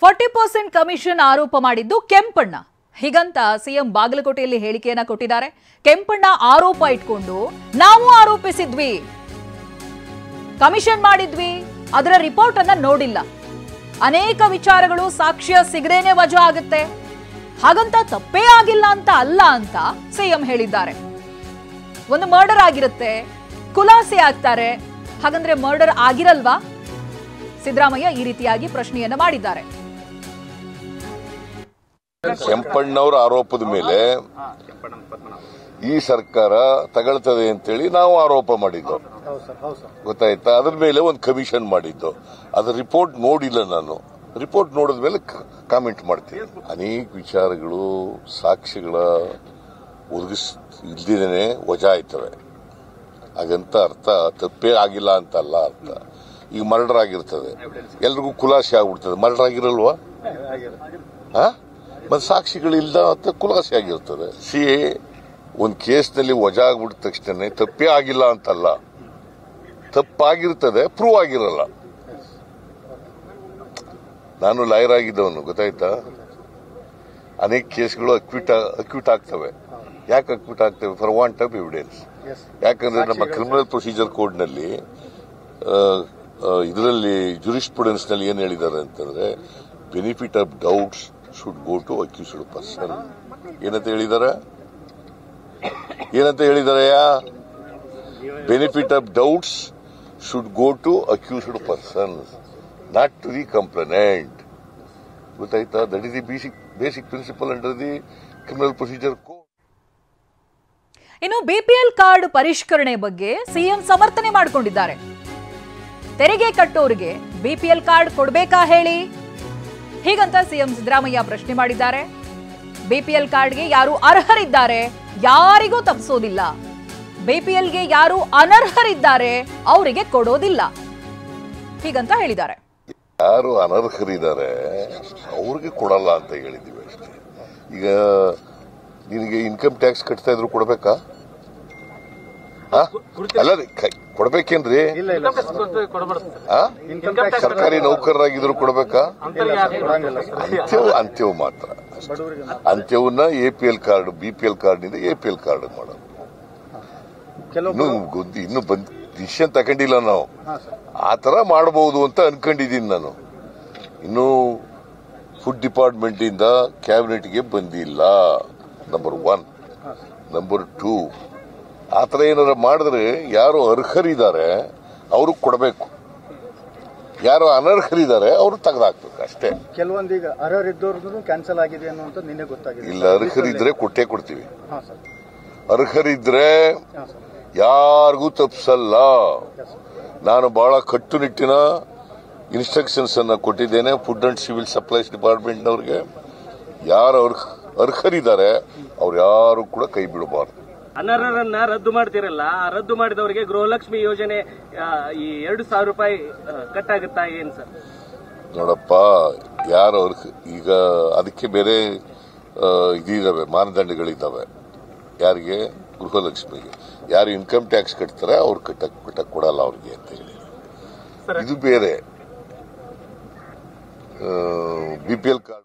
40% commission ಆರೋಪ ಮಾಡಿದ್ದು ಕೆಂಪಣ್ಣ. ಹೀಗಂತ ಸಿಎಂ ಬಾಗಲಕೋಟೆಯಲ್ಲಿ ಹೇಳಿಕೆಯನ್ನ ಕೊಟ್ಟಿದ್ದಾರೆ. ಕೆಂಪಣ್ಣ ಆರೋಪ ಇಟ್ಕೊಂಡು ನಾವು ಆರೋಪಿಸಿದ್ವಿ, ಕಮಿಷನ್ ಮಾಡಿದ್ವಿ, ಅದರ ರಿಪೋರ್ಟ್ ಅನ್ನ ನೋಡಿಲ್ಲ, ಅನೇಕ ವಿಚಾರಗಳು ಸಾಕ್ಷ್ಯ ಸಿಗದೇನೆ ವಜಾ ಆಗುತ್ತೆ, ಹಾಗಂತ ತಪ್ಪೇ ಆಗಿಲ್ಲ ಅಂತ ಅಲ್ಲ ಅಂತ ಸಿಎಂ ಹೇಳಿದ್ದಾರೆ. ಒಂದು ಮರ್ಡರ್ ಆಗಿರುತ್ತೆ, ಖುಲಾಸೆ ಆಗ್ತಾರೆ, ಹಾಗಂದ್ರೆ ಮರ್ಡರ್ ಆಗಿರಲ್ವಾ? ಸಿದ್ದರಾಮಯ್ಯ ಈ ರೀತಿಯಾಗಿ ಪ್ರಶ್ನೆಯನ್ನ ಮಾಡಿದ್ದಾರೆ. ಕೆಂಪಣ್ಣವರ ಆರೋಪದ ಮೇಲೆ ಈ ಸರ್ಕಾರ ತಗೊಳ್ತದೆ ಅಂತೇಳಿ ನಾವು ಆರೋಪ ಮಾಡಿದ್ದು, ಗೊತ್ತಾಯ್ತಾ? ಅದ್ರ ಮೇಲೆ ಒಂದು ಕಮಿಷನ್ ಮಾಡಿದ್ದು. ಅದ್ರ ರಿಪೋರ್ಟ್ ನೋಡಿಲ್ಲ ನಾನು. ರಿಪೋರ್ಟ್ ನೋಡಿದ ಮೇಲೆ ಕಾಮೆಂಟ್ ಮಾಡ್ತೀನಿ. ಅನೇಕ ವಿಚಾರಗಳು ಸಾಕ್ಷಿಗಳ ಇಲ್ದೇನೆ ವಜಾ ಆಯ್ತವೆ. ಹಾಗಂತ ಅರ್ಥ ತಪ್ಪೇ ಆಗಿಲ್ಲ ಅಂತಲ್ಲ ಅರ್ಥ. ಈಗ ಮರ್ಡರ್ ಆಗಿರ್ತದೆ, ಎಲ್ರಿಗೂ ಖುಲಾಸೆ ಆಗ್ಬಿಡ್ತದೆ. ಮರ್ಡರ್ ಆಗಿರಲ್ವಾ? ಮತ್ತೆ ಸಾಕ್ಷಿಗಳಿಲ್ಲ ಅಂತ ಖುಲಾಸೆ ಆಗಿರ್ತದೆ. ಒಂದು ಕೇಸ್ನಲ್ಲಿ ವಜಾ ಆಗ್ಬಿಟ್ಟ ತಕ್ಷಣ ತಪ್ಪೇ ಆಗಿಲ್ಲ ಅಂತಲ್ಲ, ತಪ್ಪಾಗಿರ್ತದೆ, ಪ್ರೂವ್ ಆಗಿರಲ್ಲ. ನಾನು ಲಾಯರ್ ಆಗಿದ್ದವನು, ಗೊತ್ತಾಯ್ತಾ? ಅನೇಕ ಕೇಸ್ಗಳು ಅಕ್ಯೂಟ್ ಆಗ್ತವೆ. ಯಾಕೆ ಅಕ್ಯೂಟ್ ಆಗ್ತವೆ? For want of evidence. ಯಾಕಂದ್ರೆ ನಮ್ಮ ಕ್ರಿಮಿನಲ್ ಪ್ರೊಸೀಜರ್ ಕೋಡ್ ನಲ್ಲಿ ಇದರಲ್ಲಿ ಜುರಿಸ್ಪ್ರುಡೆನ್ಸ್ ನಲ್ಲಿ ಏನ್ ಹೇಳಿದ್ದಾರೆ ಅಂತಂದ್ರೆ, benefit of doubts should go to accused person. ಏನಂತ ಹೇಳಿದ್ದಾರೆ? Benefit of doubts should go to accused person, not to the complainant. ಗೊತ್ತಾಯ್ತಾ? That is the basic principle under the criminal procedure code. ಇನ್ನು BPL card ಪರಿಷ್ಕರಣೆ ಬಗ್ಗೆ CM ಸಮರ್ಥನೆ ಮಾಡಿಕೊಂಡಿದ್ದಾರೆ. ತೆರಿಗೆ ಕಟ್ಟೋರಿಗೆ BPL card ಕೊಡಬೇಕಾ ಹೇಳಿ, ಹೀಗಂತ ಸಿಎಂ ಸಿದ್ದರಾಮಯ್ಯ ಪ್ರಶ್ನೆ ಮಾಡಿದ್ದಾರೆ. ಬಿಪಿಎಲ್ ಕಾರ್ಡ್ಗೆ ಯಾರು ಅರ್ಹರಿದ್ದಾರೆ ಯಾರಿಗೂ ತಪ್ಪಿಸೋದಿಲ್ಲ, ಬಿಪಿಎಲ್ಗೆ ಯಾರು ಅನರ್ಹರಿದ್ದಾರೆ ಅವರಿಗೆ ಕೊಡೋದಿಲ್ಲ, ಹೀಗಂತ ಹೇಳಿದ್ದಾರೆ. ಯಾರು ಅನರ್ಹರಿದ್ದಾರೆ ಅವ್ರಿಗೆ ಕೊಡಲ್ಲ ಅಂತ ಹೇಳಿದ್ದೀವಿ ಅಷ್ಟೇ. ಈಗ ನಿನಗೆ ಇನ್ಕಮ್ ಟ್ಯಾಕ್ಸ್ ಕಟ್ತಾ ಇದ್ರು ಕೊಡಬೇಕಾ? ಅಲ್ಲ, ಕೊಡ್ಬೇಕೇನ್ರಿ? ಸರ್ಕಾರಿ ನೌಕರರಾಗಿದ್ರು ಕೊಡಬೇಕಾ? ಅಂತ್ಯವು ಮಾತ್ರ. ಅಂತ್ಯವನ್ನ ಎಪಿಎಲ್ ಕಾರ್ಡ್, ಬಿಪಿಎಲ್ ಕಾರ್ಡ್ ನಿಂದ ಎಪಿಎಲ್ ಕಾರ್ಡ್ ಮಾಡೋದು. ಇನ್ನು ಡಿಸಿಷನ್ ತಗೊಂಡಿಲ್ಲ ನಾವು. ಆ ತರ ಮಾಡಬಹುದು ಅಂತ ಅನ್ಕೊಂಡಿದ್ದೀನಿ ನಾನು. ಇನ್ನು ಫುಡ್ ಡಿಪಾರ್ಟ್ಮೆಂಟ್ ಇಂದ ಕ್ಯಾಬಿನೆಟ್ಗೆ ಬಂದಿಲ್ಲ, ನಂಬರ್ 1. ನಂಬರ್ 2, ಆತರ ಏನಾರ ಮಾಡಿದ್ರೆ ಯಾರು ಅರ್ಹರಿದ್ದಾರೆ ಅವರು ಕೊಡಬೇಕು, ಯಾರು ಅನರ್ಹರಿದ್ದಾರೆ ಅವರು ತೆಗೆದಾಕ್ಬೇಕು ಅಷ್ಟೇ. ಕೆಲವೊಂದೀಗ ಅರ್ಹರಿದ್ದವ್ರು ಕ್ಯಾನ್ಸಲ್ ಆಗಿದೆ ಅನ್ನುವಂತ ನಿನ್ನೆ ಗೊತ್ತಾಗಿದೆ. ಇಲ್ಲ, ಅರ್ಹರಿದ್ರೆ ಕೊಟ್ಟೇ ಕೊಡ್ತೀವಿ. ಅರ್ಹರಿದ್ರೆ ಯಾರಿಗೂ ತಪ್ಪಿಸಲ್ಲ. ನಾನು ಬಹಳ ಕಟ್ಟುನಿಟ್ಟಿನ ಇನ್ಸ್ಟ್ರಕ್ಷನ್ಸ್ ಅನ್ನ ಕೊಟ್ಟಿದ್ದೇನೆ ಫುಡ್ ಅಂಡ್ ಸಿವಿಲ್ ಸಪ್ಲೈಸ್ ಡಿಪಾರ್ಟ್ಮೆಂಟ್ನವ್ರಿಗೆ. ಯಾರು ಅರ್ಹರಿದ್ದಾರೆ ಅವ್ರು ಯಾರು ಕೂಡ ಕೈ ಬಿಡಬಾರ್ದು. ಅನರ್ಹರನ್ನ ರದ್ದು ಮಾಡ್ತಿರಲ್ಲ, ರದ್ದು ಮಾಡಿದವರಿಗೆ ಗೃಹಲಕ್ಷ್ಮಿ ಯೋಜನೆ ಈ 2,000 ರೂಪಾಯಿ ಕಟ್ಟಾಗುತ್ತಾ ಏನ್ ಸರ್? ನೋಡಪ್ಪ, ಯಾರು ಈಗ ಅದಕ್ಕೆ ಬೇರೆ ಇದಿದಾವೆ, ಮಾನದಂಡಗಳಿದ್ದಾವೆ. ಯಾರಿಗೆ? ಗೃಹಲಕ್ಷ್ಮಿಗೆ. ಯಾರು ಇನ್ಕಮ್ ಟ್ಯಾಕ್ಸ್ ಕಟ್ತಾರೆ ಅವ್ರು ಕಟ್ಟಕ್ ಕೊಡಲ್ಲ ಅವ್ರಿಗೆ ಅಂತ ಹೇಳಿ. ಇದು ಬೇರೆ. BPL card